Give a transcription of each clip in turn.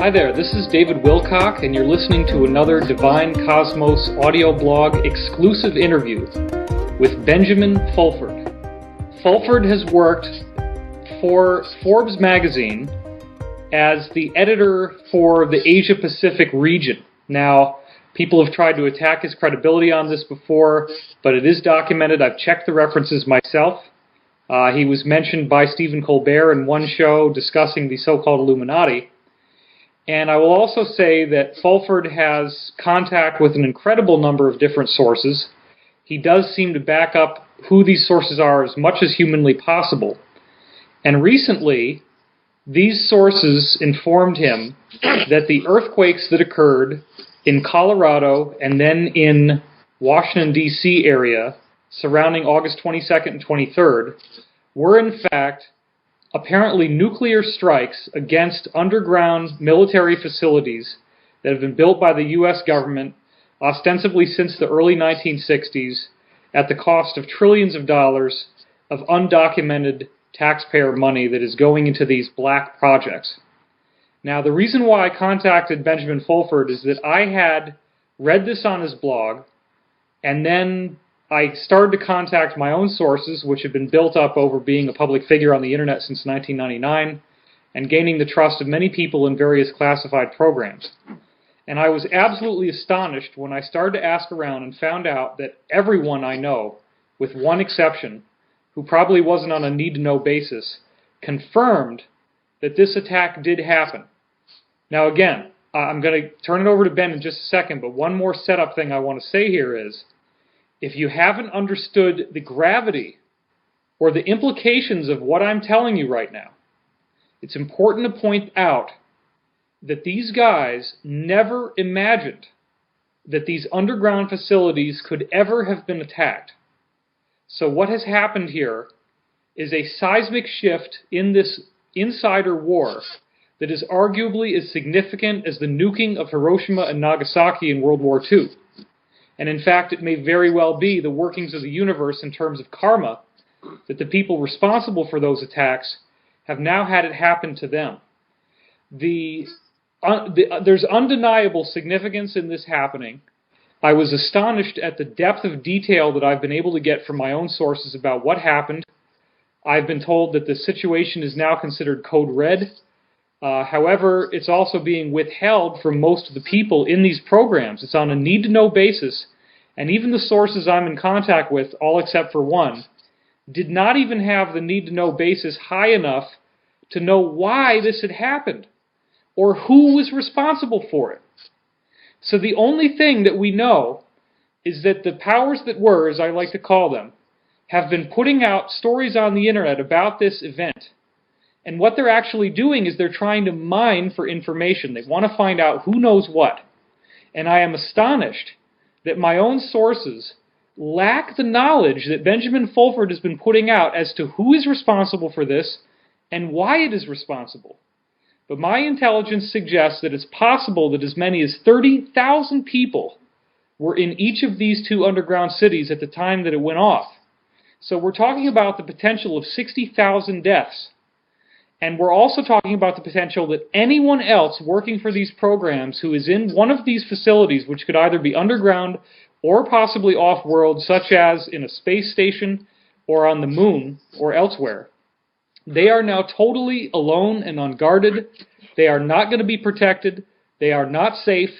Hi there, this is David Wilcock, and you're listening to another Divine Cosmos audio blog exclusive interview with Benjamin Fulford. Fulford has worked for Forbes magazine as the editor for the Asia Pacific region. Now, people have tried to attack his credibility on this before, but it is documented. I've checked the references myself. He was mentioned by Stephen Colbert in one show discussing the so-called Illuminati. And I will also say that Fulford has contact with an incredible number of different sources. He does seem to back up who these sources are as much as humanly possible. And recently, these sources informed him that the earthquakes that occurred in Colorado and then in Washington, D.C. area surrounding August 22nd and 23rd were in fact apparently nuclear strikes against underground military facilities that have been built by the U.S. government ostensibly since the early 1960s at the cost of trillions of dollars of undocumented taxpayer money that is going into these black projects. Now, the reason why I contacted Benjamin Fulford is that I had read this on his blog, and then I started to contact my own sources, which have been built up over being a public figure on the internet since 1999 and gaining the trust of many people in various classified programs. And I was absolutely astonished when I started to ask around and found out that everyone I know, with one exception, who probably wasn't on a need-to-know basis, confirmed that this attack did happen. Now again, I'm going to turn it over to Ben in just a second, but one more setup thing I want to say here is, if you haven't understood the gravity or the implications of what I'm telling you right now, it's important to point out that these guys never imagined that these underground facilities could ever have been attacked. So what has happened here is a seismic shift in this insider war that is arguably as significant as the nuking of Hiroshima and Nagasaki in World War II. And in fact, it may very well be the workings of the universe in terms of karma that the people responsible for those attacks have now had it happen to them. There's undeniable significance in this happening. I was astonished at the depth of detail that I've been able to get from my own sources about what happened. I've been told that the situation is now considered code red. However, it's also being withheld from most of the people in these programs. It's on a need-to-know basis, and even the sources I'm in contact with, all except for one, did not even have the need-to-know basis high enough to know why this had happened, or who was responsible for it. So the only thing that we know is that the powers that were, as I like to call them, have been putting out stories on the internet about this event. And what they're actually doing is they're trying to mine for information. They want to find out who knows what. And I am astonished that my own sources lack the knowledge that Benjamin Fulford has been putting out as to who is responsible for this and why it is responsible. But my intelligence suggests that it's possible that as many as 30,000 people were in each of these two underground cities at the time that it went off. So we're talking about the potential of 60,000 deaths. And we're also talking about the potential that anyone else working for these programs who is in one of these facilities, which could either be underground or possibly off-world, such as in a space station or on the moon or elsewhere, they are now totally alone and unguarded. They are not going to be protected. They are not safe.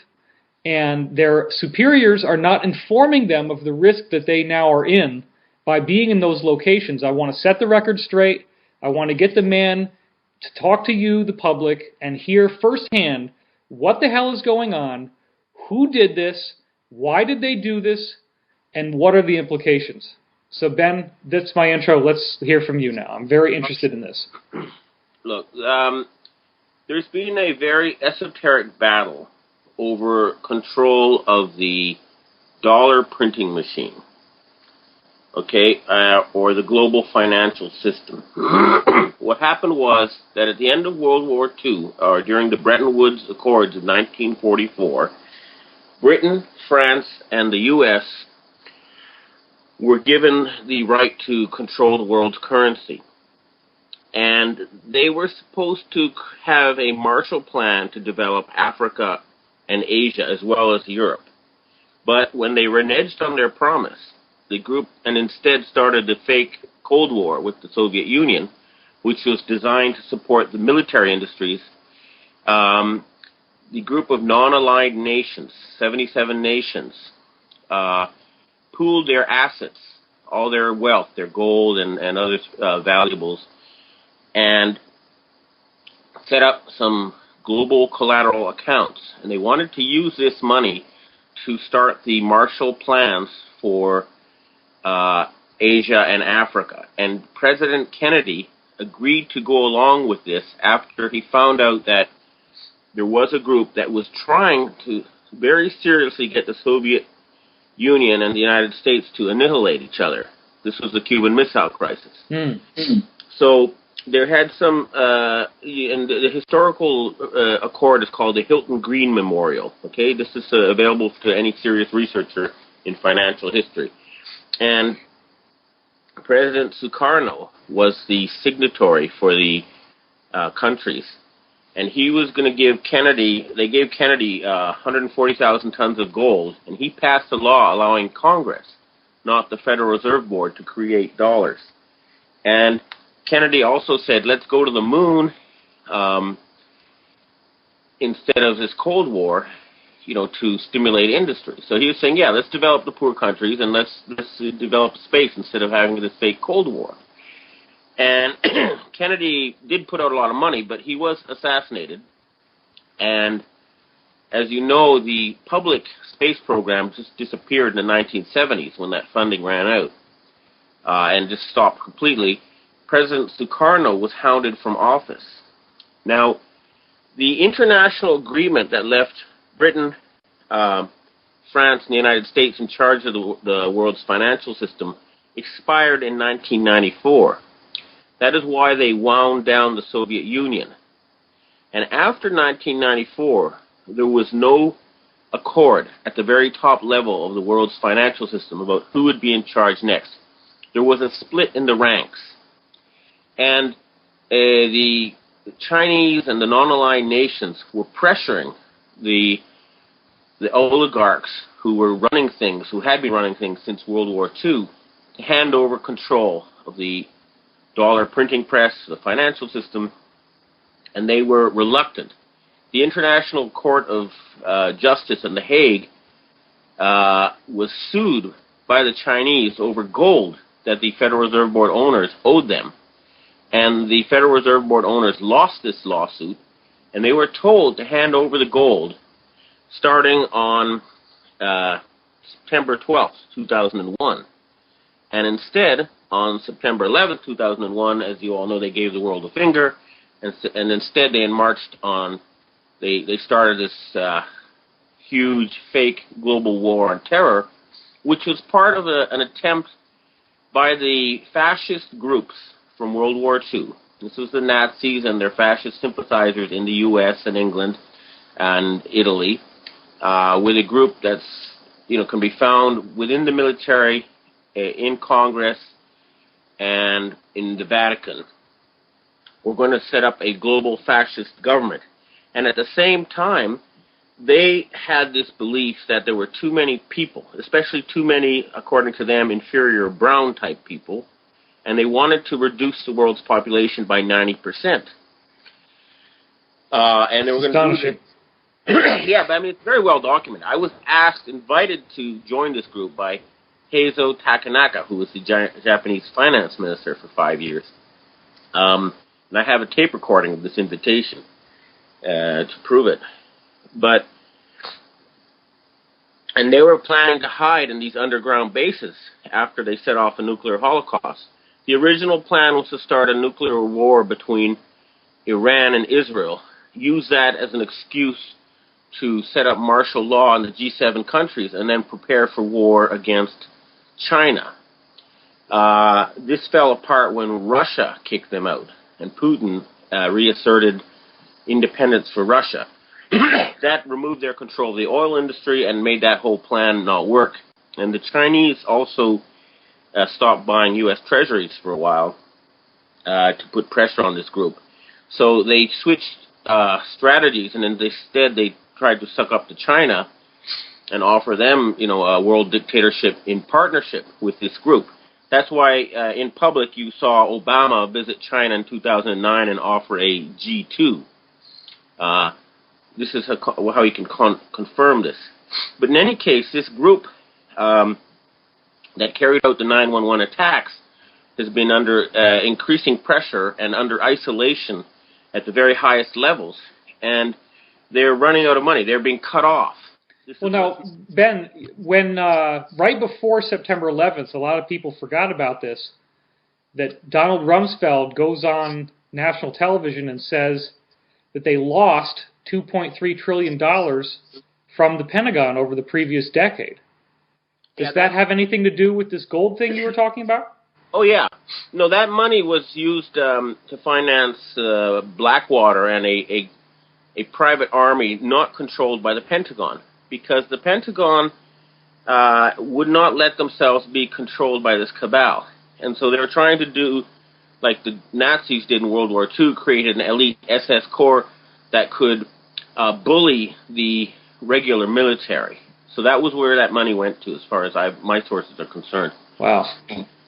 And their superiors are not informing them of the risk that they now are in by being in those locations. I want to set the record straight. I want to get the man to talk to you, the public, and hear firsthand what the hell is going on, who did this, why did they do this, and what are the implications. So Ben, that's my intro. Let's hear from you now. I'm very interested in this. Look, there's been a very esoteric battle over control of the dollar printing machine. Okay, or the global financial system. What happened was that at the end of World War II, or during the Bretton Woods Accords of 1944, Britain, France, and the U.S. were given the right to control the world's currency. And they were supposed to have a Marshall Plan to develop Africa and Asia as well as Europe. But when they reneged on their promise, the group and instead started a fake Cold War with the Soviet Union, which was designed to support the military industries. The group of non-aligned nations, 77 nations, pooled their assets, all their wealth, their gold and other valuables, and set up some global collateral accounts. And they wanted to use this money to start the Marshall Plans for Asia and Africa. And President Kennedy agreed to go along with this after he found out that there was a group that was trying to very seriously get the Soviet Union and the United States to annihilate each other. This was the Cuban Missile Crisis. So there had some, and the historical accord is called the Hilton Green Memorial. Okay, this is available to any serious researcher in financial history. And President Sukarno was the signatory for the countries. And he was going to give Kennedy, they gave Kennedy 140,000 tons of gold, and he passed a law allowing Congress, not the Federal Reserve Board, to create dollars. And Kennedy also said, let's go to the moon instead of this Cold War, to stimulate industry. So he was saying, yeah, let's develop the poor countries and let's develop space instead of having this fake Cold War. And Kennedy did put out a lot of money, but he was assassinated. And as you know, the public space program just disappeared in the 1970s when that funding ran out and just stopped completely. President Sukarno was hounded from office. Now, the international agreement that left Britain, France, and the United States in charge of the world's financial system expired in 1994. That is why they wound down the Soviet Union. And after 1994, there was no accord at the very top level of the world's financial system about who would be in charge next. There was a split in the ranks. And the Chinese and the non-aligned nations were pressuring the oligarchs who were running things, who had been running things since World War II, to hand over control of the dollar printing press, the financial system, and they were reluctant. The International Court of Justice in The Hague was sued by the Chinese over gold that the Federal Reserve Board owners owed them. And the Federal Reserve Board owners lost this lawsuit, and they were told to hand over the gold starting on September 12th, 2001. And instead, on September 11th, 2001, as you all know, they gave the world a finger, and instead they marched on, they started this huge fake global war on terror, which was part of an attempt by the fascist groups from World War II. This was the Nazis and their fascist sympathizers in the U.S. and England and Italy, with a group that's, can be found within the military, in Congress, and in the Vatican. We're going to set up a global fascist government. And at the same time, they had this belief that there were too many people, especially too many, according to them, inferior brown-type people, and they wanted to reduce the world's population by 90%. And they were going to do it. Yeah, but it's very well documented. I was invited to join this group by Heizo Takanaka, who was the Japanese finance minister for 5 years. And I have a tape recording of this invitation to prove it. And they were planning to hide in these underground bases after they set off a nuclear holocaust. The original plan was to start a nuclear war between Iran and Israel, use that as an excuse to set up martial law in the G7 countries, and then prepare for war against China. This fell apart when Russia kicked them out, and Putin reasserted independence for Russia. That removed their control of the oil industry and made that whole plan not work. And the Chinese also stopped buying U.S. treasuries for a while. to put pressure on this group. So they switched strategies, and instead they tried to suck up to China and offer them, a world dictatorship in partnership with this group. That's why in public you saw Obama visit China in 2009 and offer a G2. This is how you can confirm this. But in any case, this group that carried out the 9/11 attacks has been under increasing pressure and under isolation at the very highest levels, and they're running out of money. They're being cut off. Well, now, Ben, when right before September 11th, a lot of people forgot about this, that Donald Rumsfeld goes on national television and says that they lost $2.3 trillion from the Pentagon over the previous decade. Does that have anything to do with this gold thing you were talking about? Oh, yeah. No, that money was used to finance Blackwater and a private army not controlled by the Pentagon, because the Pentagon would not let themselves be controlled by this cabal. And so they were trying to do, like the Nazis did in World War II, create an elite SS Corps that could bully the regular military. So that was where that money went to, as far as my sources are concerned. Wow.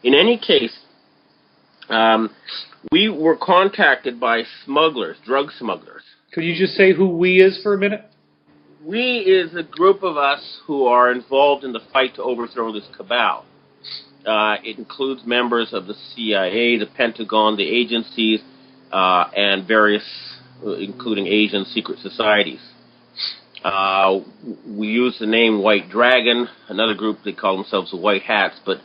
In any case, we were contacted by smugglers, drug smugglers. Could you just say who we is for a minute? We is a group of us who are involved in the fight to overthrow this cabal. It includes members of the CIA, the Pentagon, the agencies, and various, including Asian secret societies. We use the name White Dragon. Another group, they call themselves the White Hats, but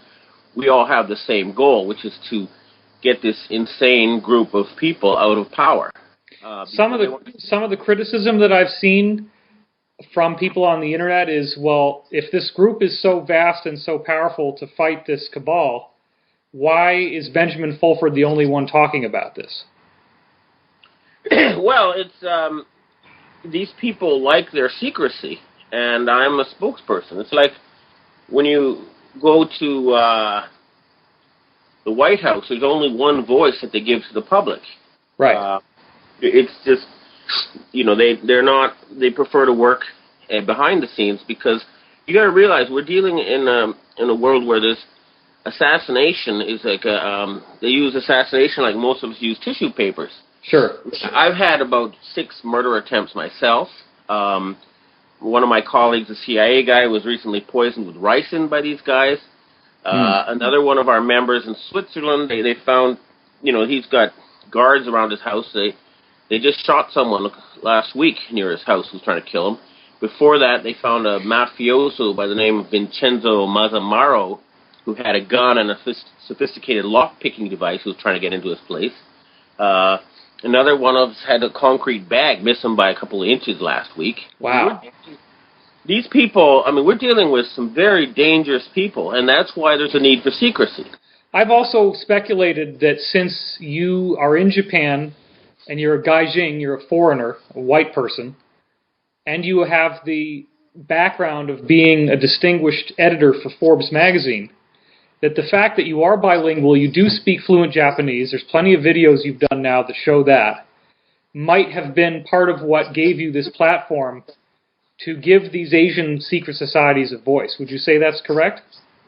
we all have the same goal, which is to get this insane group of people out of power. Some of the criticism that I've seen from people on the internet is, well, if this group is so vast and so powerful to fight this cabal, why is Benjamin Fulford the only one talking about this? Well, it's these people like their secrecy, and I'm a spokesperson. It's like when you go to the White House, there's only one voice that they give to the public. Right. It's just, they prefer to work behind the scenes, because you got to realize we're dealing in a world where this assassination is like they use assassination like most of us use tissue papers. Sure. I've had about 6 murder attempts myself. One of my colleagues, a CIA guy, was recently poisoned with ricin by these guys. Another one of our members in Switzerland, they found, he's got guards around his house. They just shot someone last week near his house who was trying to kill him. Before that, they found a mafioso by the name of Vincenzo Mazzamaro who had a gun and a sophisticated lock-picking device who was trying to get into his place. Another one of us had a concrete bag miss him by a couple of inches last week. Wow. These people, we're dealing with some very dangerous people, and that's why there's a need for secrecy. I've also speculated that since you are in Japan and you're a gaijin, you're a foreigner, a white person, and you have the background of being a distinguished editor for Forbes magazine, that the fact that you are bilingual, you do speak fluent Japanese, there's plenty of videos you've done now that show that, might have been part of what gave you this platform to give these Asian secret societies a voice. Would you say that's correct?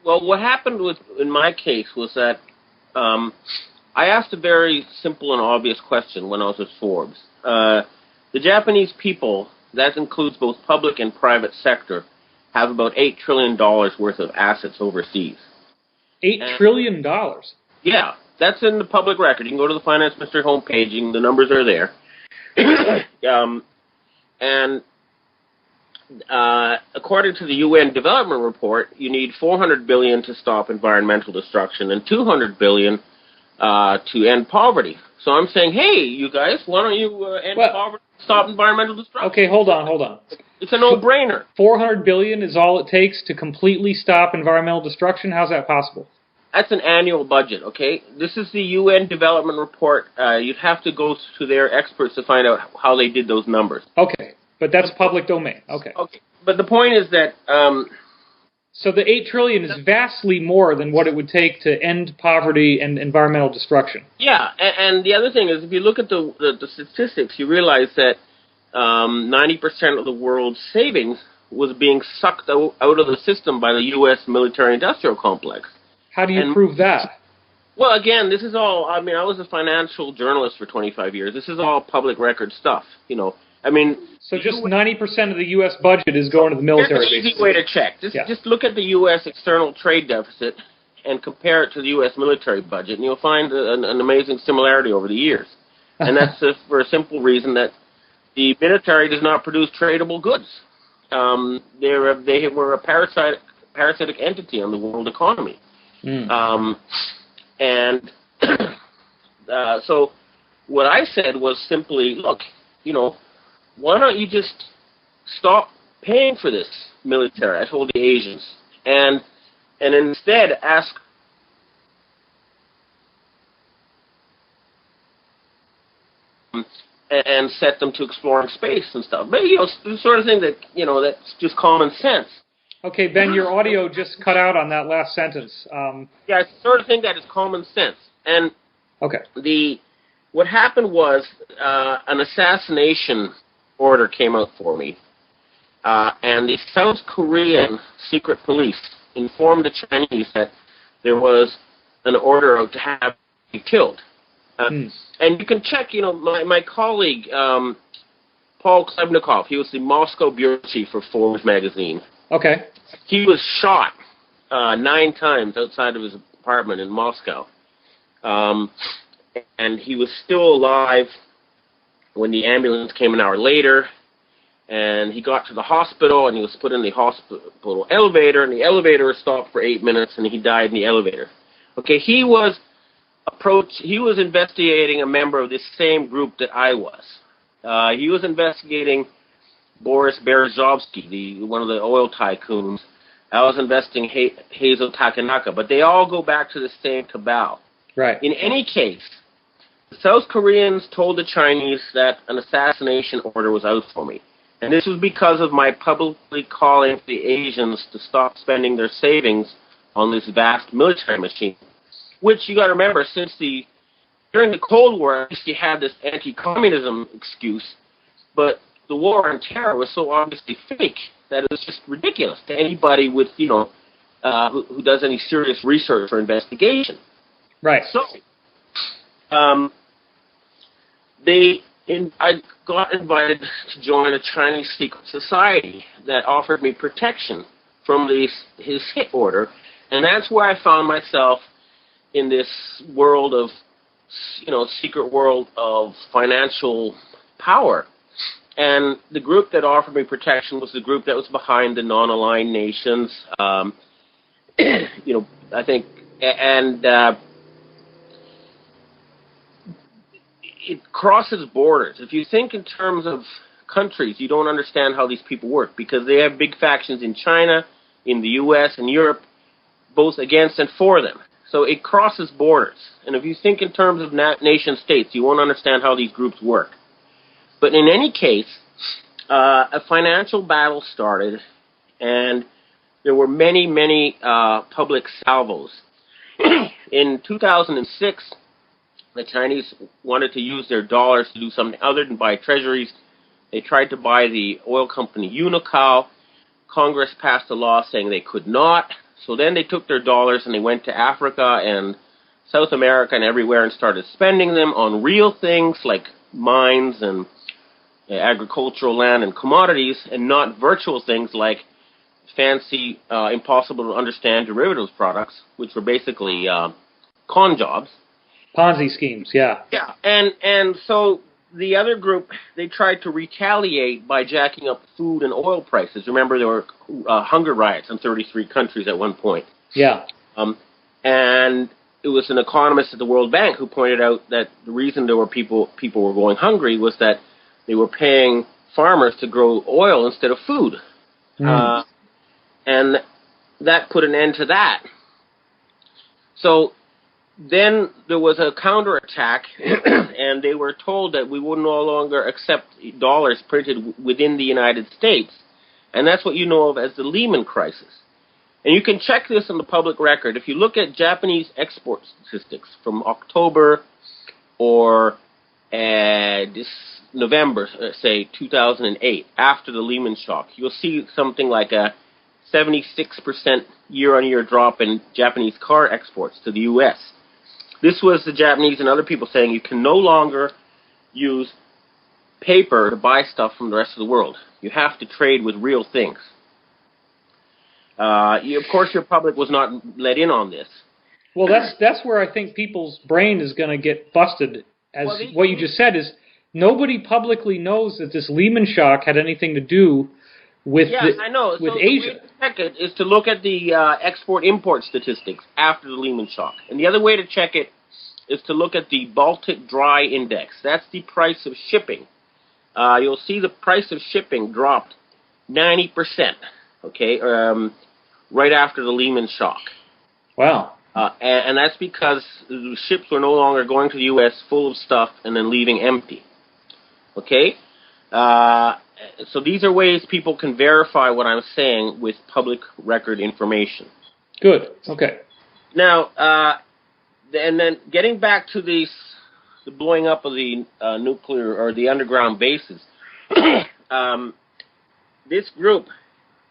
Well, what happened in my case was that I asked a very simple and obvious question when I was at Forbes. The Japanese people, that includes both public and private sector, have about $8 trillion worth of assets overseas. $8 trillion? Yeah, that's in the public record. You can go to the Finance Ministry homepage, the numbers are there. According to the UN Development Report, you need $400 billion to stop environmental destruction and $200 billion to end poverty. So I'm saying, hey, you guys, why don't you end poverty, stop environmental destruction? Okay, hold on. It's a no-brainer. $400 billion is all it takes to completely stop environmental destruction? How's that possible? That's an annual budget, okay? This is the UN Development Report. You'd have to go to their experts to find out how they did those numbers. Okay, but that's public domain. Okay. But the point is that So the $8 trillion is vastly more than what it would take to end poverty and environmental destruction. Yeah, and the other thing is, if you look at the statistics, you realize that 90% of the world's savings was being sucked out of the system by the U.S. military-industrial complex. How do you prove that? Well, again, this is all, I mean, I was a financial journalist for 25 years. This is all public record stuff, you know. I mean... So just 90% of the U.S. budget is going to the military. Here's an easy way to check. Just look at the U.S. external trade deficit and compare it to the U.S. military budget, and you'll find an amazing similarity over the years. And that's for a simple reason that the military does not produce tradable goods. They were a parasitic entity on the world economy. So what I said was simply, look, you know, why don't you just stop paying for this military? I told the Asians, and instead ask and set them to exploring space and stuff. But, you know, the sort of thing that, you know, that's just common sense. Okay, Ben, your audio just cut out on that last sentence. Yeah, it's the sort of thing that is common sense. And what happened was an assassination order came out for me, and the South Korean secret police informed the Chinese that there was an order out to have me killed. And you can check, you know, my colleague, Paul Klebnikov, he was the Moscow bureau chief for Forbes magazine. Okay. He was shot 9 times outside of his apartment in Moscow. And he was still alive when the ambulance came an hour later. And he got to the hospital, and he was put in the hospital elevator, and the elevator was stopped for 8 minutes, and he died in the elevator. Okay, he was investigating a member of this same group that I was. He was investigating Boris Berezovsky, one of the oil tycoons. I was investigating Heizo Takanaka, but they all go back to the same cabal. Right. In any case, the South Koreans told the Chinese that an assassination order was out for me. And this was because of my publicly calling for the Asians to stop spending their savings on this vast military machine. Which, you got to remember, during the Cold War, at least you had this anti-communism excuse, but the war on terror was so obviously fake that it was just ridiculous to anybody with, you know, who does any serious research or investigation. Right. So, I got invited to join a Chinese secret society that offered me protection from his hit order, and that's where I found myself in this world of, you know, secret world of financial power. And the group that offered me protection was the group that was behind the non-aligned nations, you know, I think, and it crosses borders. If you think in terms of countries, you don't understand how these people work, because they have big factions in China, in the U.S., and Europe, both against and for them. So it crosses borders. And if you think in terms of nation states, you won't understand how these groups work. But in any case, a financial battle started, and there were many, many public salvos. In 2006, the Chinese wanted to use their dollars to do something other than buy treasuries. They tried to buy the oil company Unocal. Congress passed a law saying they could not. So then they took their dollars and they went to Africa and South America and everywhere and started spending them on real things like mines and agricultural land and commodities, and not virtual things like fancy, impossible to understand derivatives products, which were basically con jobs. Ponzi schemes, yeah. Yeah, and so the other group, they tried to retaliate by jacking up food and oil prices. Remember, there were hunger riots in 33 countries at one point. Yeah. And it was an economist at the World Bank who pointed out that the reason there were people were going hungry was that they were paying farmers to grow oil instead of food. And that put an end to that. So then there was a counterattack, and they were told that we would no longer accept dollars printed within the United States. And that's what you know of as the Lehman crisis. And you can check this on the public record. If you look at Japanese export statistics from October or this November, say 2008, after the Lehman shock, you'll see something like a 76% year-on-year drop in Japanese car exports to the U.S. This was the Japanese and other people saying you can no longer use paper to buy stuff from the rest of the world. You have to trade with real things. Of course, your public was not let in on this. Well, that's where I think people's brain is going to get busted. What you just said is nobody publicly knows that this Lehman shock had anything to do with I know. with so Asia. The way to check it is to look at the export-import statistics after the Lehman shock. And the other way to check it is to look at the Baltic Dry Index. That's the price of shipping. You'll see the price of shipping dropped 90%, okay, right after the Lehman shock. Wow. And that's because the ships were no longer going to the U.S. full of stuff and then leaving empty. Okay? So these are ways people can verify what I'm saying with public record information. Good. Okay. Now, and then getting back to the blowing up of the nuclear or the underground bases, this group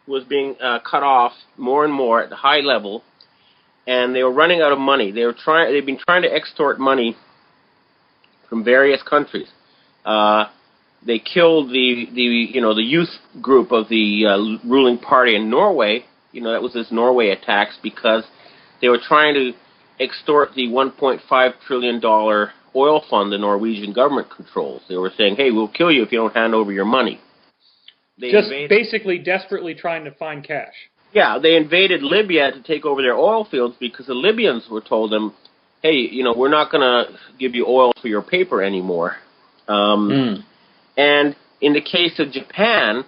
was being cut off more and more at the high level, and they were running out of money. They've been trying to extort money from various countries. They killed the youth group of the ruling party in Norway. That was this Norway attacks because they were trying to extort the $1.5 trillion oil fund the Norwegian government controls. They were saying, hey, we'll kill you if you don't hand over your money. Basically desperately trying to find cash. Yeah, they invaded Libya to take over their oil fields because the Libyans were told them, hey, we're not going to give you oil for your paper anymore. And in the case of Japan,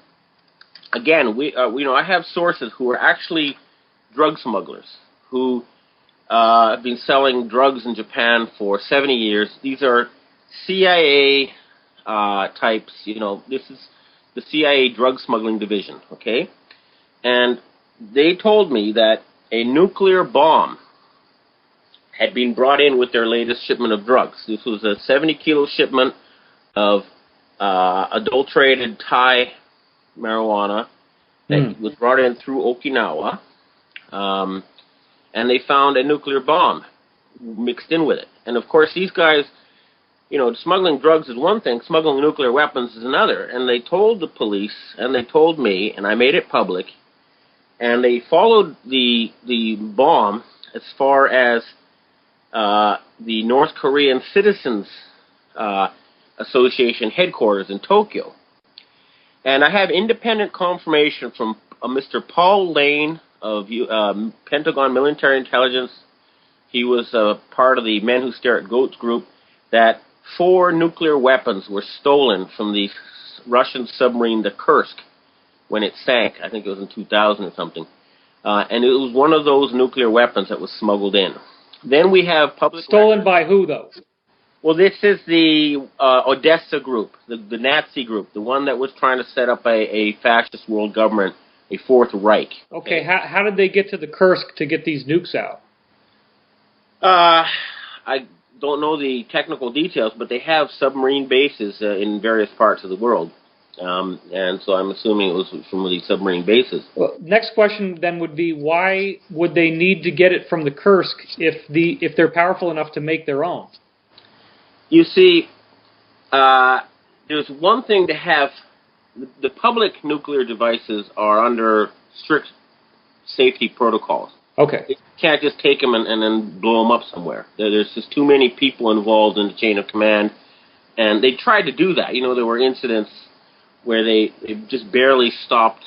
again, I have sources who are actually drug smugglers who have been selling drugs in Japan for 70 years. These are CIA types. This is the CIA drug smuggling division, okay? And they told me that a nuclear bomb had been brought in with their latest shipment of drugs. This was a 70-kilo shipment of adulterated Thai marijuana that was brought in through Okinawa, and they found a nuclear bomb mixed in with it. And, of course, these guys, smuggling drugs is one thing, smuggling nuclear weapons is another. And they told the police, and they told me, and I made it public, and they followed the bomb as far as the North Korean Citizens Association headquarters in Tokyo. And I have independent confirmation from Mr. Paul Lane of Pentagon Military Intelligence. He was part of the Men Who Stare at Goats group, that 4 nuclear weapons were stolen from the Russian submarine, the Kursk, when it sank. I think it was in 2000 or something. And it was one of those nuclear weapons that was smuggled in. Then we have public... Stolen by who, though? Well, this is the Odessa group, the Nazi group, the one that was trying to set up a fascist world government, a Fourth Reich. Okay, how did they get to the Kursk to get these nukes out? I don't know the technical details, but they have submarine bases in various parts of the world. And so I'm assuming it was from these submarine bases. Well, next question then would be, why would they need to get it from the Kursk if they're powerful enough to make their own? You see, there's one thing to have. The public nuclear devices are under strict safety protocols. Okay. You can't just take them and then blow them up somewhere. There's just too many people involved in the chain of command. And they tried to do that. There were incidents where they just barely stopped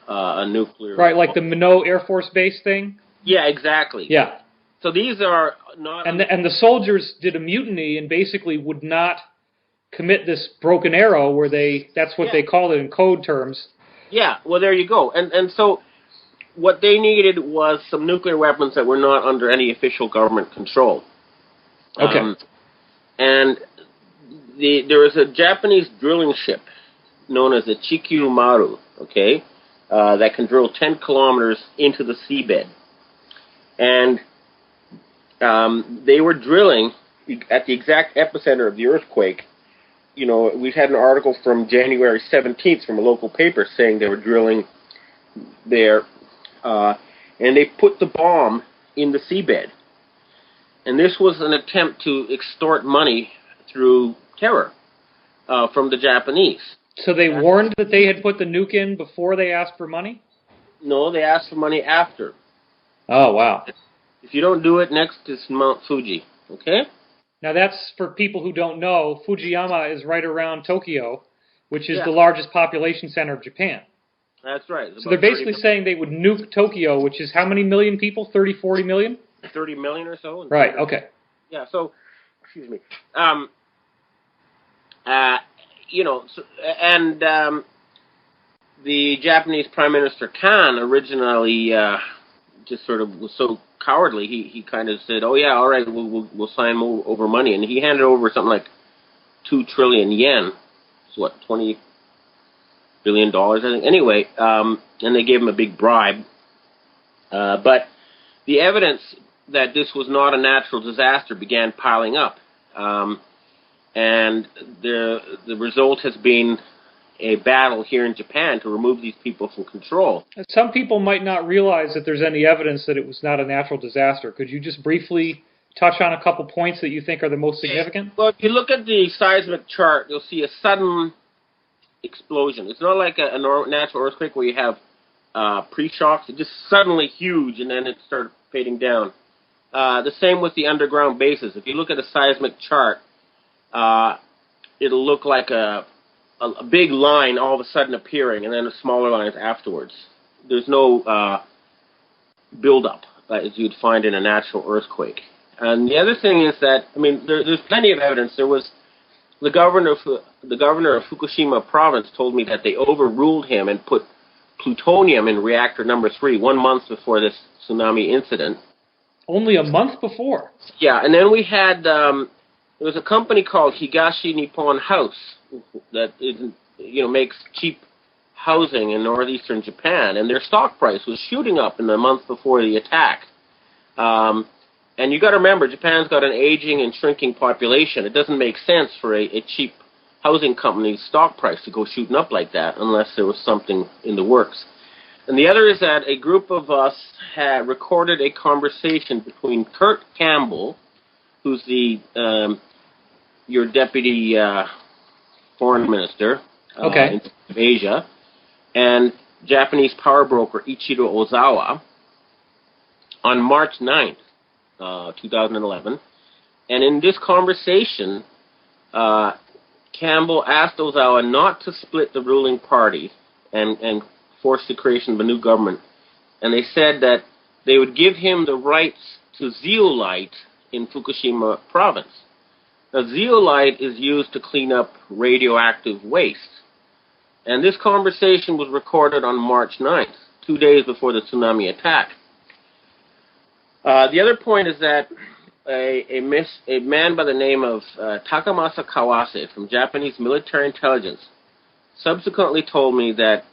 a nuclear... Right, like the Minot Air Force Base thing? Yeah, exactly. Yeah. So these are not... And the soldiers did a mutiny and basically would not commit this broken arrow where that's what they called it in code terms. Yeah, well, there you go. And so what they needed was some nuclear weapons that were not under any official government control. Okay. And there was a Japanese drilling ship known as the Chikyu Maru, okay? that can drill 10 kilometers into the seabed. And they were drilling at the exact epicenter of the earthquake. You know, we had an article from January 17th from a local paper saying they were drilling there, and they put the bomb in the seabed. And this was an attempt to extort money through terror from the Japanese. So they warned that they had put the nuke in before they asked for money? No, they asked for money after. Oh, wow. If you don't do it, next is Mount Fuji, okay? Now that's, for people who don't know, Fujiyama is right around Tokyo, which is the largest population center of Japan. That's right. So they're basically saying they would nuke Tokyo, which is how many million people? 30, 40 million? 30 million or so. Right, okay. Yeah, so, excuse me. You know, the Japanese Prime Minister Kan originally just sort of was so cowardly. He kind of said, "Oh yeah, all right, we'll sign over money," and he handed over something like 2 trillion yen. So what, $20 billion, I think. Anyway, and they gave him a big bribe. But the evidence that this was not a natural disaster began piling up. And the result has been a battle here in Japan to remove these people from control. Some people might not realize that there's any evidence that it was not a natural disaster. Could you just briefly touch on a couple points that you think are the most significant? Well, if you look at the seismic chart, you'll see a sudden explosion. It's not like a natural earthquake where you have pre-shocks. It's just suddenly huge, and then it started fading down. The same with the underground bases. If you look at a seismic chart, it'll look like a big line all of a sudden appearing, and then smaller lines afterwards. There's no build-up as you'd find in a natural earthquake. And the other thing is that, I mean, there's plenty of evidence. There was the governor of Fukushima province told me that they overruled him and put plutonium in reactor number 3 1 month before this tsunami incident. Only a month before? Yeah, and then we had there was a company called Higashi Nippon House that makes cheap housing in northeastern Japan, and their stock price was shooting up in the month before the attack. And you got to remember, Japan's got an aging and shrinking population. It doesn't make sense for a cheap housing company's stock price to go shooting up like that unless there was something in the works. And the other is that a group of us had recorded a conversation between Kurt Campbell, who's your deputy foreign minister in Asia, and Japanese power broker Ichiro Ozawa on March 9th, 2011. And in this conversation, Campbell asked Ozawa not to split the ruling party and force the creation of a new government. And they said that they would give him the rights to zeolite in Fukushima province. Now, zeolite is used to clean up radioactive waste. And this conversation was recorded on March 9th, 2 days before the tsunami attack. The other point is that a man by the name of Takamasa Kawase from Japanese military intelligence subsequently told me that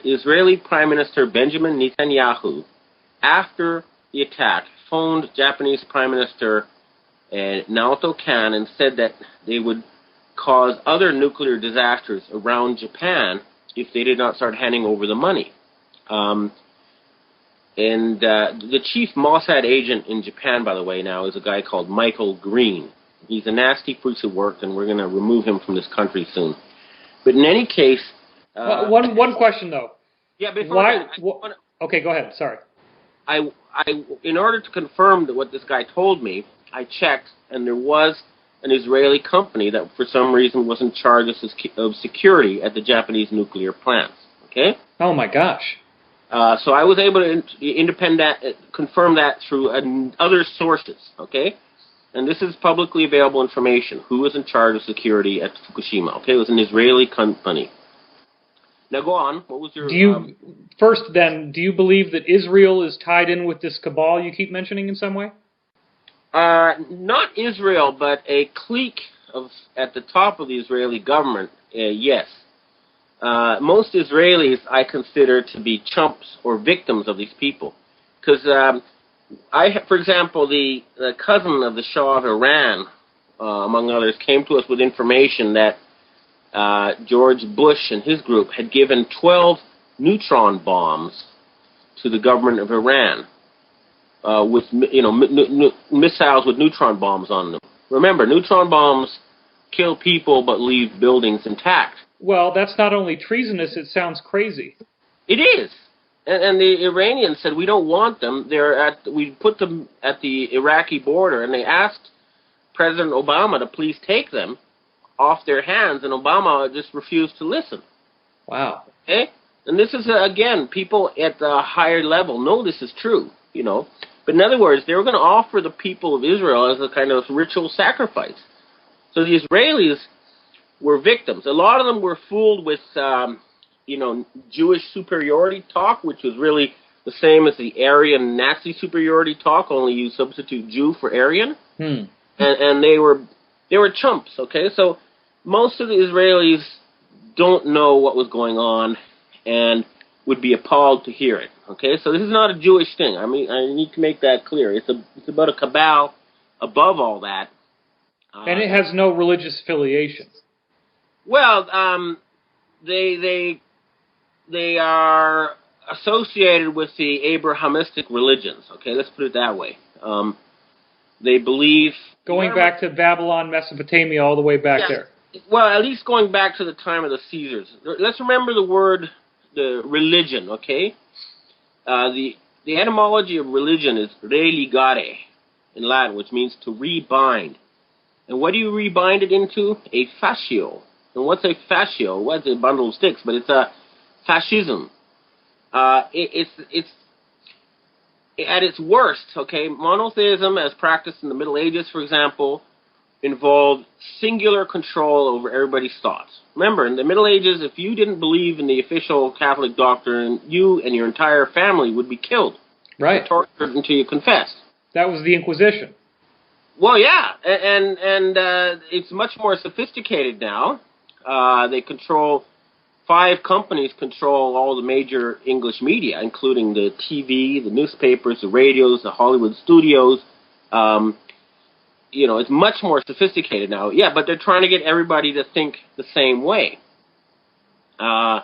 Israeli Prime Minister Benjamin Netanyahu, after the attack, phoned Japanese Prime Minister Naoto Kan and said that they would cause other nuclear disasters around Japan if they did not start handing over the money. The chief Mossad agent in Japan, by the way, now is a guy called Michael Green. He's a nasty piece of work, and we're going to remove him from this country soon. But in any case... one question, though. Yeah, before okay, go ahead. Sorry. In order to confirm what this guy told me, I checked, and there was an Israeli company that, for some reason, was in charge of security at the Japanese nuclear plants. Okay? Oh, my gosh. So I was able to confirm that through other sources, okay? And this is publicly available information. Who was in charge of security at Fukushima? Okay, it was an Israeli company. Now go on. What was your... First, then, do you believe that Israel is tied in with this cabal you keep mentioning in some way? Not Israel, but a clique at the top of the Israeli government, yes. most Israelis I consider to be chumps or victims of these people. Because, for example, the cousin of the Shah of Iran, among others, came to us with information that George Bush and his group had given 12 neutron bombs to the government of Iran with missiles with neutron bombs on them. Remember, neutron bombs kill people but leave buildings intact. Well, that's not only treasonous, it sounds crazy. It is. And the Iranians said, we don't want them. We put them at the Iraqi border, and they asked President Obama to please take them off their hands, and Obama just refused to listen. Wow. Okay? And this is, again, people at the higher level know this is true, But in other words, they were going to offer the people of Israel as a kind of ritual sacrifice. So the Israelis were victims. A lot of them were fooled with, Jewish superiority talk, which was really the same as the Aryan Nazi superiority talk, only you substitute Jew for Aryan. And they were chumps, okay? So most of the Israelis don't know what was going on and would be appalled to hear it, okay? So this is not a Jewish thing. I mean, I need to make that clear. It's about a cabal above all that. And it has no religious affiliation. Well, they are associated with the Abrahamistic religions, okay? Let's put it that way. They believe... Going back to Babylon, Mesopotamia, all the way back there. Well, at least going back to the time of the Caesars. Let's remember the religion, okay? The etymology of religion is religare in Latin, which means to rebind. And what do you rebind it into? A fascio. And what's a fascio? Well, it's a bundle of sticks, but it's a fascism. It's at its worst, okay? Monotheism, as practiced in the Middle Ages, for example, involved singular control over everybody's thoughts. Remember, in the Middle Ages, if you didn't believe in the official Catholic doctrine, you and your entire family would be killed. Right. Tortured until you confessed. That was the Inquisition. Well, yeah, and it's much more sophisticated now. They control... 5 companies control all the major English media, including the TV, the newspapers, the radios, the Hollywood studios. It's much more sophisticated now. Yeah, but they're trying to get everybody to think the same way. And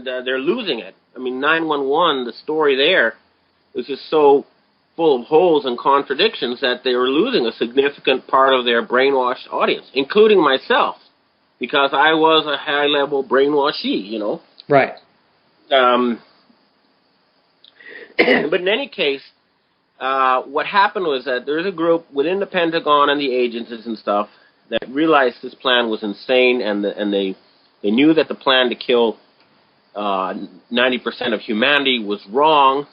they're losing it. I mean, 911, the story there was just so full of holes and contradictions that they were losing a significant part of their brainwashed audience, including myself. Because I was a high-level brainwashee, Right. But in any case, what happened was that there's a group within the Pentagon and the agencies and stuff that realized this plan was insane, and they knew that the plan to kill 90% of humanity was wrong.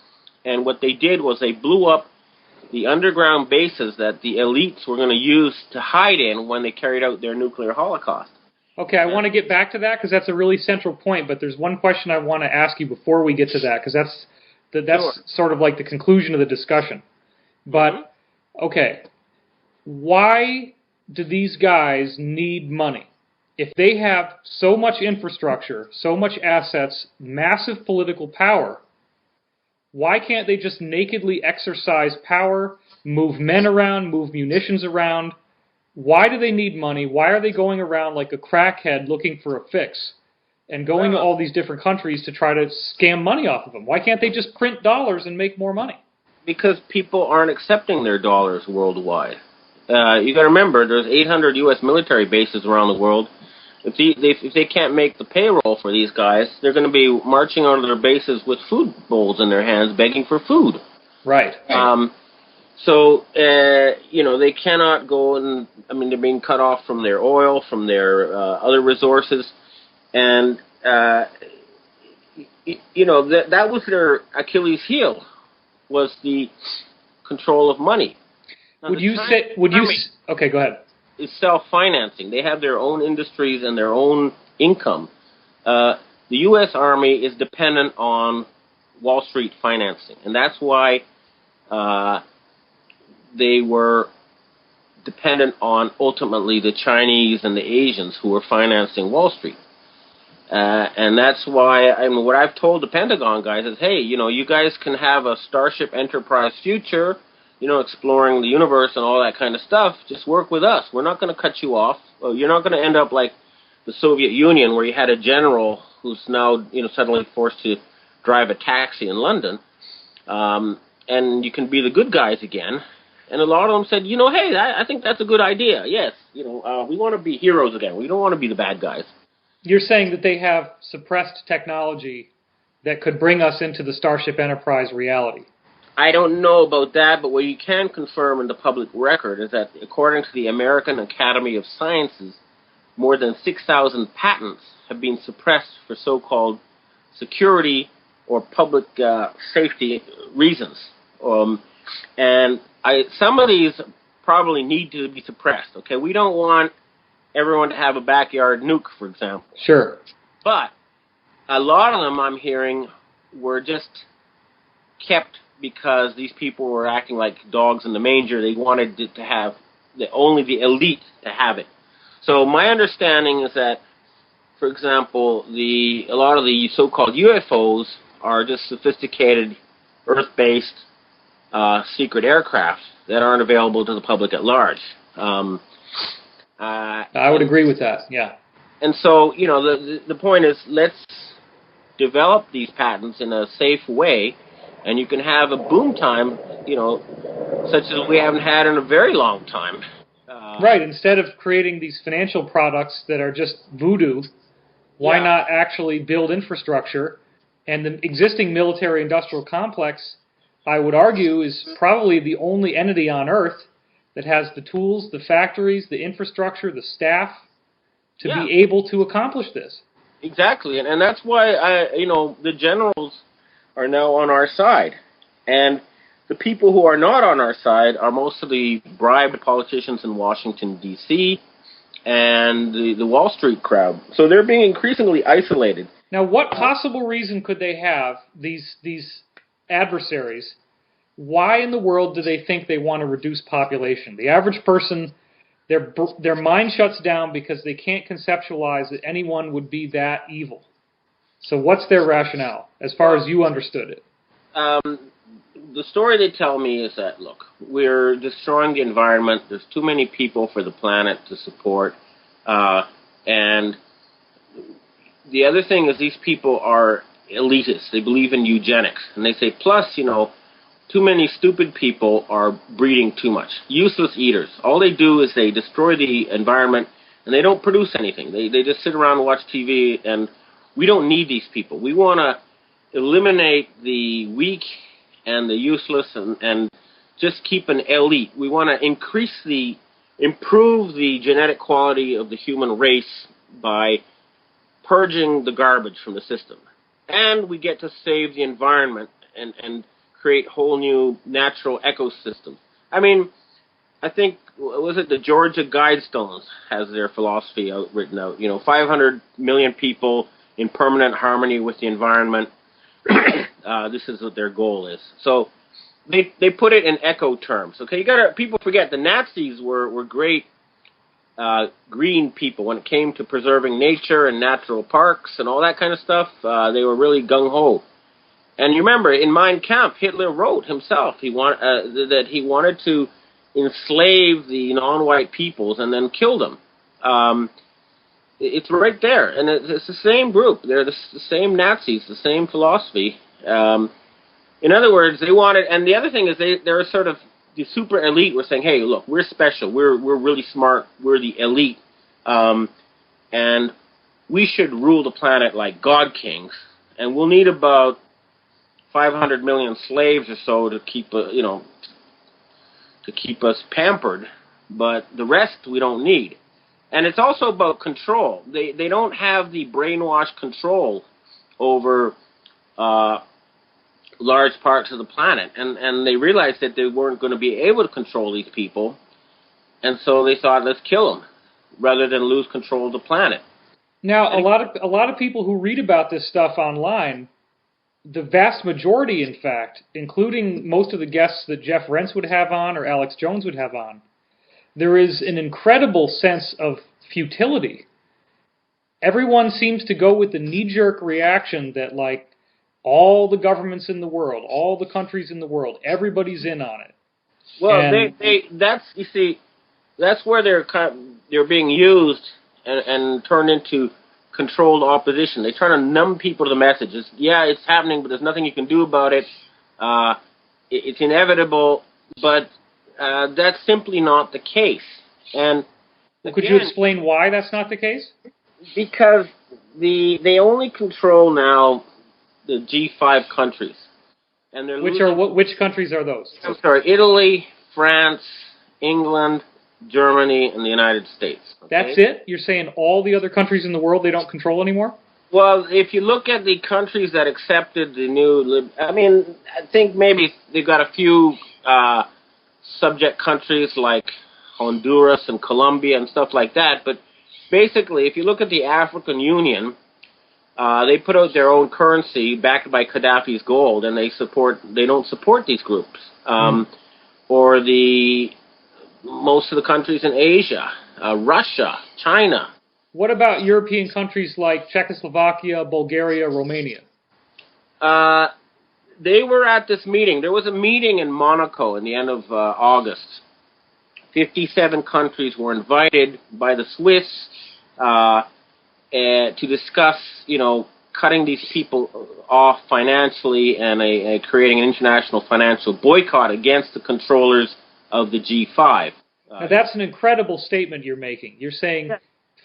And what they did was they blew up the underground bases that the elites were going to use to hide in when they carried out their nuclear holocaust. Okay, I want to get back to that because that's a really central point, but there's one question I want to ask you before we get to that, because that's Sure. sort of like the conclusion of the discussion. But, okay, why do these guys need money? If they have so much infrastructure, so much assets, massive political power, why can't they just nakedly exercise power, move men around, move munitions around? Why do they need money? Why are they going around like a crackhead looking for a fix and going to all these different countries to try to scam money off of them? Why can't they just print dollars and make more money? Because people aren't accepting their dollars worldwide. You got to remember, there's 800 U.S. military bases around the world. If they can't make the payroll for these guys, they're going to be marching out of their bases with food bowls in their hands, begging for food. Right. So, they cannot go and, they're being cut off from their oil, from their other resources. And, that was their Achilles heel, was the control of money. Now, okay, go ahead. Is self-financing. They have their own industries and their own income. The U.S. Army is dependent on Wall Street financing, and that's why they were dependent on, ultimately, the Chinese and the Asians who were financing Wall Street. And that's why, I mean, what I've told the Pentagon guys is, hey, you guys can have a Starship Enterprise future, exploring the universe and all that kind of stuff. Just work with us. We're not going to cut you off. You're not going to end up like the Soviet Union, where you had a general who's now, suddenly forced to drive a taxi in London. And you can be the good guys again. And a lot of them said, hey, I think that's a good idea. Yes, we want to be heroes again. We don't want to be the bad guys. You're saying that they have suppressed technology that could bring us into the Starship Enterprise reality. I don't know about that, but what you can confirm in the public record is that, according to the American Academy of Sciences, more than 6,000 patents have been suppressed for so-called security or public safety reasons. And some of these probably need to be suppressed. Okay, we don't want everyone to have a backyard nuke, for example. Sure. But a lot of them, I'm hearing, were just kept because these people were acting like dogs in the manger. They wanted it to have only the elite to have it. So my understanding is that, for example, a lot of the so-called UFOs are just sophisticated Earth-based secret aircraft that aren't available to the public at large. I would agree with that, yeah. And so, the point is, let's develop these patents in a safe way, and you can have a boom time, such as we haven't had in a very long time. Right, instead of creating these financial products that are just voodoo, why not actually build infrastructure? And the existing military-industrial complex, I would argue, is probably the only entity on Earth that has the tools, the factories, the infrastructure, the staff to be able to accomplish this. Exactly, and that's why the generals are now on our side, and the people who are not on our side are mostly bribed politicians in Washington, D.C., and the Wall Street crowd. So they're being increasingly isolated. Now, what possible reason could they have, these adversaries? Why in the world do they think they want to reduce population? The average person, their mind shuts down because they can't conceptualize that anyone would be that evil. So what's their rationale, as far as you understood it? The story they tell me is that, look, we're destroying the environment. There's too many people for the planet to support. And the other thing is, these people are elitists. They believe in eugenics. And they say, plus, too many stupid people are breeding too much. Useless eaters. All they do is they destroy the environment, and they don't produce anything. They just sit around and watch TV, and we don't need these people. We want to eliminate the weak and the useless and just keep an elite. We want to improve the genetic quality of the human race by purging the garbage from the system. And we get to save the environment and create whole new natural ecosystems. I mean, I think, was it the Georgia Guidestones has their philosophy written out. 500 million people in permanent harmony with the environment. This is what their goal is. So they put it in eco terms. Okay, people forget the Nazis were great green people when it came to preserving nature and natural parks and all that kind of stuff. They were really gung ho. And you remember, in Mein Kampf, Hitler wrote himself that he wanted to enslave the non-white peoples and then kill them. It's right there, and it's the same group. They're the same Nazis, the same philosophy. In other words, they wanted, and the other thing is they're sort of the super elite. Were saying, hey, look, we're special. We're really smart. We're the elite, and we should rule the planet like god kings. And we'll need about 500 million slaves or so to keep us pampered, but the rest we don't need. And it's also about control. They don't have the brainwash control over large parts of the planet, and they realized that they weren't going to be able to control these people, and so they thought, let's kill them rather than lose control of the planet. Now, a lot of people who read about this stuff online, the vast majority, in fact, including most of the guests that Jeff Rentz would have on or Alex Jones would have on, there is an incredible sense of futility. everyone seems to go with the knee-jerk reaction that, like, all the governments in the world, all the countries in the world, everybody's in on it. Well, And that's where they're being used and turned into controlled opposition. They try to numb people to the message. It's happening, but there's nothing you can do about it. It's inevitable, but that's simply not the case. And could you explain why that's not the case? Because they only control now the G5 countries, and they're which countries are those? I'm sorry, Italy, France, England, Germany, and the United States. Okay? That's it? You're saying all the other countries in the world they don't control anymore? Well, if you look at the countries that accepted the new, I think maybe they've got a few subject countries like Honduras and Colombia and stuff like that, but basically, if you look at the African Union, they put out their own currency backed by Gaddafi's gold, and they don't support these groups. Or most of the countries in Asia, Russia, China. What about European countries like Czechoslovakia, Bulgaria, Romania? They were at this meeting. There was a meeting in Monaco in the end of August. 57 countries were invited by the Swiss to discuss, cutting these people off financially and creating an international financial boycott against the controllers of the G5. Now that's an incredible statement you're making. You're saying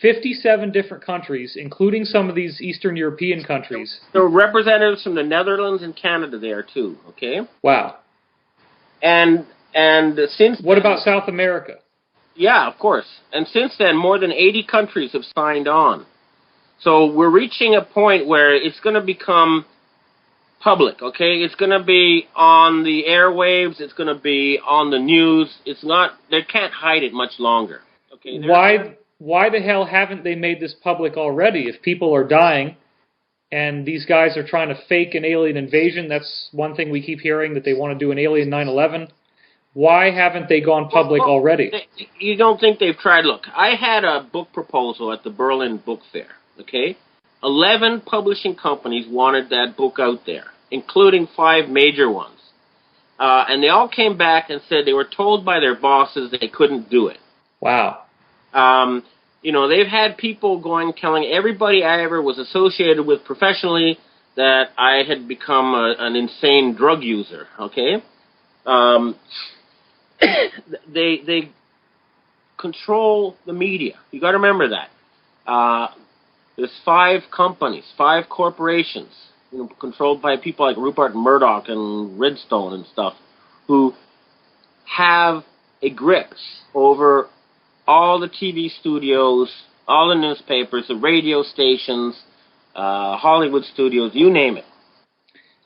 57 different countries, including some of these Eastern European countries. There were representatives from the Netherlands and Canada there too, okay? Wow. And since... What about South America? Yeah, of course. And since then, more than 80 countries have signed on. So we're reaching a point where it's going to become public, okay? It's going to be on the airwaves. It's going to be on the news. They can't hide it much longer. Okay? Why the hell haven't they made this public already? If people are dying and these guys are trying to fake an alien invasion, that's one thing we keep hearing, that they want to do an alien 9/11. Why haven't they gone public already? You don't think they've tried? Look, I had a book proposal at the Berlin Book Fair, okay? 11 publishing companies wanted that book out there, including 5 major ones. And they all came back and said they were told by their bosses they couldn't do it. Wow. They've had people telling everybody I ever was associated with professionally that I had become an insane drug user, okay? They control the media. You got to remember that. There's 5 companies, 5 corporations, controlled by people like Rupert Murdoch and Redstone and stuff, who have a grip over all the TV studios, all the newspapers, the radio stations, Hollywood studios, you name it.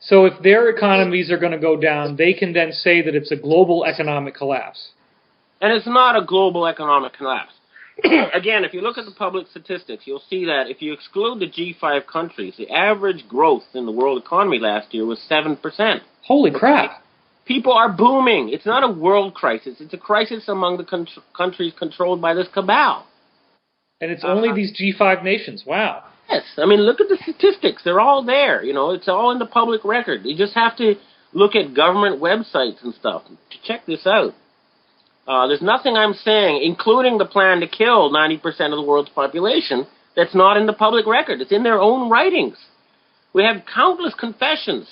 So if their economies are going to go down, they can then say that it's a global economic collapse. And it's not a global economic collapse. Again, if you look at the public statistics, you'll see that if you exclude the G5 countries, the average growth in the world economy last year was 7%. Holy crap. People are booming. It's not a world crisis. It's a crisis among the countries controlled by this cabal. And it's only these G5 nations. Wow. Yes. Look at the statistics. They're all there. It's all in the public record. You just have to look at government websites and stuff to check this out. There's nothing I'm saying, including the plan to kill 90% of the world's population, that's not in the public record. It's in their own writings. We have countless confessions.